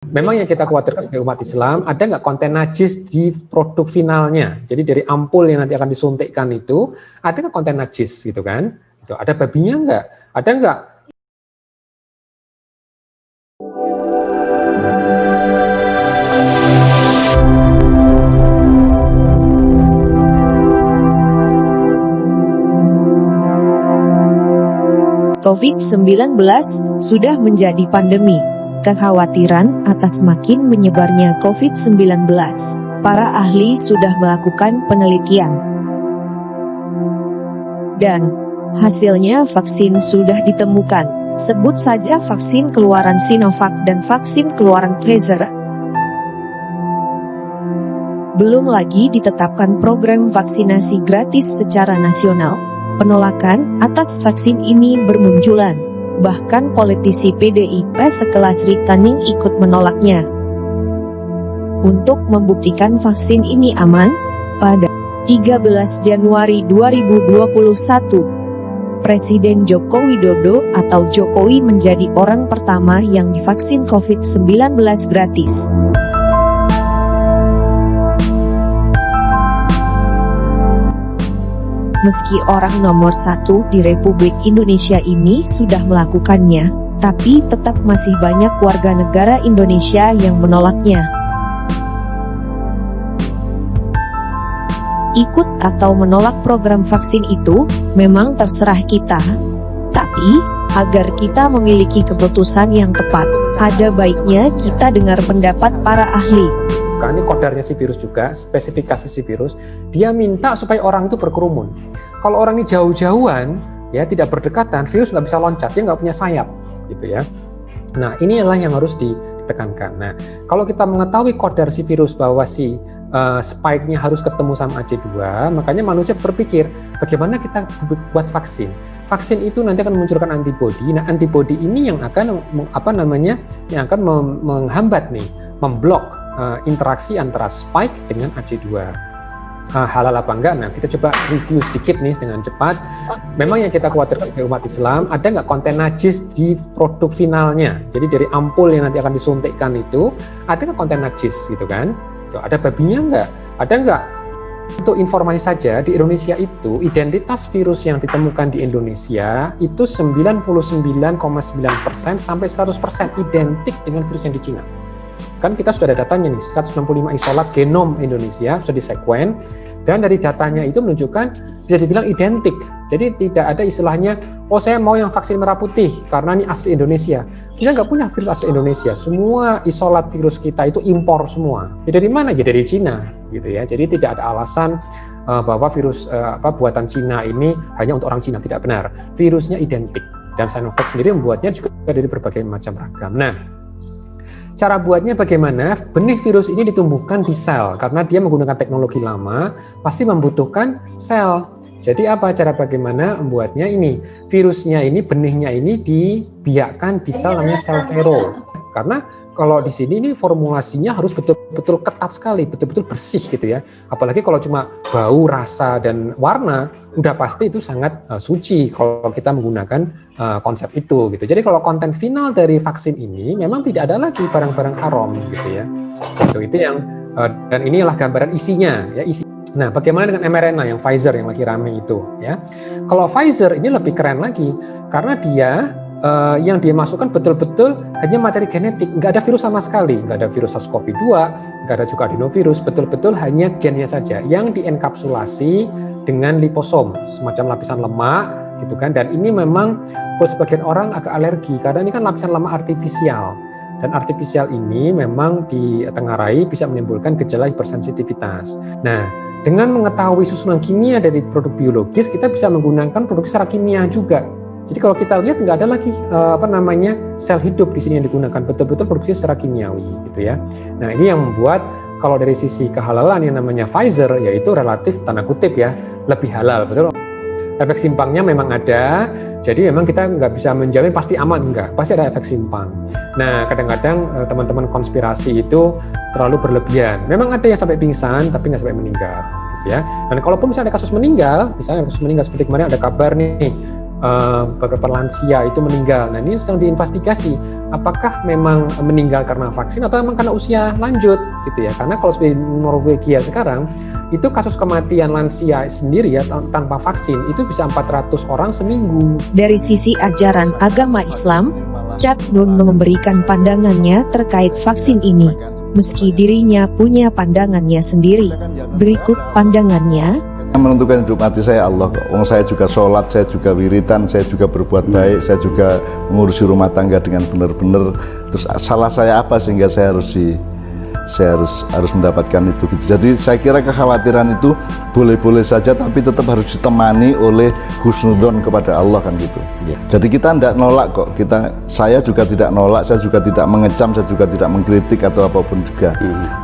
Memang yang kita khawatirkan sebagai umat Islam, ada nggak konten najis di produk finalnya? Jadi dari ampul yang nanti akan disuntikkan itu, ada nggak konten najis gitu kan? Itu ada babinya nggak? Ada nggak? COVID-19 sudah menjadi pandemi. Kekhawatiran atas makin menyebarnya COVID-19, para ahli sudah melakukan penelitian. Dan hasilnya vaksin sudah ditemukan. Sebut saja vaksin keluaran Sinovac dan vaksin keluaran Pfizer. Belum lagi ditetapkan program vaksinasi gratis secara nasional. Penolakan atas vaksin ini bermunculan. Bahkan politisi PDIP sekelas Ritaning ikut menolaknya. Untuk membuktikan vaksin ini aman, pada 13 Januari 2021, Presiden Joko Widodo atau Jokowi menjadi orang pertama yang divaksin COVID-19 gratis. Meski orang nomor 1 di Republik Indonesia ini sudah melakukannya, tapi tetap masih banyak warga negara Indonesia yang menolaknya. Ikut atau menolak program vaksin itu memang terserah kita. Tapi, agar kita memiliki keputusan yang tepat, ada baiknya kita dengar pendapat para ahli. Ini kodarnya si virus juga, spesifikasi si virus, dia minta supaya orang itu berkerumun. Kalau orang ini jauh-jauhan, ya tidak berdekatan, virus nggak bisa loncat, dia nggak punya sayap, gitu ya. Nah, inilah yang harus ditekankan. Nah, kalau kita mengetahui kodar si virus bahwa si spike-nya harus ketemu sama AC2, makanya manusia berpikir, bagaimana kita buat vaksin? Vaksin itu nanti akan memunculkan antibodi. Nah, antibodi ini yang akan yang akan menghambat nih, memblok interaksi antara spike dengan AC2. Halal apa enggak? Nah, kita coba review sedikit nih dengan cepat. Memang yang kita khawatirkan sebagai umat Islam, ada nggak konten najis di produk finalnya? Jadi dari ampul yang nanti akan disuntikkan itu, ada nggak konten najis gitu kan? Tuh, ada babinya nggak? Ada nggak? Untuk informasi saja, di Indonesia itu identitas virus yang ditemukan di Indonesia itu 99,9% sampai 100% identik dengan virus yang di Cina. Kan kita sudah ada datanya nih, 165 isolat genom Indonesia sudah disekuen, dan dari datanya itu menunjukkan bisa dibilang identik. Jadi tidak ada istilahnya, oh saya mau yang vaksin merah putih karena ini asli Indonesia. Kita nggak punya virus asli Indonesia, semua isolat virus kita itu impor semua. Ya dari mana? Ya dari Cina, gitu ya. Jadi tidak ada alasan bahwa virus buatan Cina ini hanya untuk orang Cina, tidak benar. Virusnya identik, dan Sinovac sendiri membuatnya juga dari berbagai macam ragam. Nah, cara buatnya bagaimana? Benih virus ini ditumbuhkan di sel, karena dia menggunakan teknologi lama, pasti membutuhkan sel. Jadi apa cara bagaimana membuatnya ini? Virusnya ini, benihnya ini dibiakkan di sel namanya sel vero. Karena kalau di sini ini formulasinya harus betul-betul ketat sekali, betul-betul bersih gitu ya. Apalagi kalau cuma bau, rasa, dan warna, udah pasti itu sangat suci kalau kita menggunakan konsep itu gitu. Jadi kalau konten final dari vaksin ini memang tidak ada lagi barang-barang haram gitu ya. Itu yang dan inilah gambaran isinya ya, isi. Nah, bagaimana dengan mRNA yang Pfizer yang lagi rame itu ya? Kalau Pfizer ini lebih keren lagi karena dia yang dia masukkan betul-betul hanya materi genetik, nggak ada virus sama sekali, nggak ada virus SARS-CoV-2, nggak ada juga adenovirus, betul-betul hanya gennya saja yang dienkapsulasi dengan liposom, semacam lapisan lemak gitu kan. Dan ini memang buat sebagian orang agak alergi karena ini kan lapisan lemak artifisial, dan artifisial ini memang ditengarai bisa menimbulkan gejala hipersensitivitas. Nah, dengan mengetahui susunan kimia dari produk biologis, kita bisa menggunakan produk secara kimia juga. Jadi kalau kita lihat nggak ada lagi sel hidup di sini yang digunakan, betul-betul produksi secara kimiawi gitu ya. Nah, ini yang membuat kalau dari sisi kehalalan yang namanya Pfizer yaitu relatif tanda kutip ya lebih halal, betul. Efek simpangnya memang ada, jadi memang kita nggak bisa menjamin pasti aman, enggak, pasti ada efek simpang. Nah, kadang-kadang teman-teman konspirasi itu terlalu berlebihan. Memang ada yang sampai pingsan, tapi nggak sampai meninggal, gitu ya. Dan kalaupun misalnya ada kasus meninggal, misalnya kasus meninggal seperti kemarin ada kabar nih, beberapa lansia itu meninggal. Nah, ini sedang diinvestigasi apakah memang meninggal karena vaksin atau memang karena usia lanjut gitu ya. Karena kalau seperti Norwegia sekarang itu kasus kematian lansia sendiri ya tanpa vaksin itu bisa 400 orang seminggu. Dari sisi ajaran agama Islam, Cak Nun memberikan pandangannya terkait vaksin ini, meski dirinya punya pandangannya sendiri. Berikut pandangannya. Yang menentukan hidup mati saya Allah kok. Saya juga sholat, saya juga wiritan, saya juga berbuat baik, saya juga mengurusi rumah tangga dengan benar-benar. Terus salah saya apa sehingga saya harus mendapatkan itu gitu. Jadi saya kira kekhawatiran itu boleh-boleh saja, tapi tetap harus ditemani oleh husnudzon kepada Allah kan gitu. Jadi kita tidak nolak kok. Saya juga tidak nolak, saya juga tidak mengecam, saya juga tidak mengkritik atau apapun juga.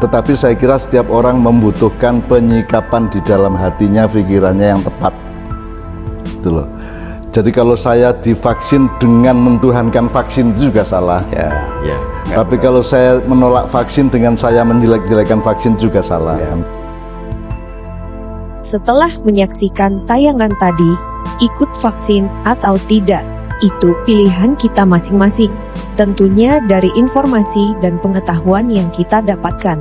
Tetapi saya kira setiap orang membutuhkan penyikapan di dalam hatinya, pikirannya yang tepat. Gitu loh. Jadi kalau saya divaksin dengan mentuhankan vaksin itu juga salah. Tapi kalau saya menolak vaksin dengan saya menjelek-jelekan vaksin juga salah. Setelah menyaksikan tayangan tadi, ikut vaksin atau tidak, itu pilihan kita masing-masing. Tentunya dari informasi dan pengetahuan yang kita dapatkan.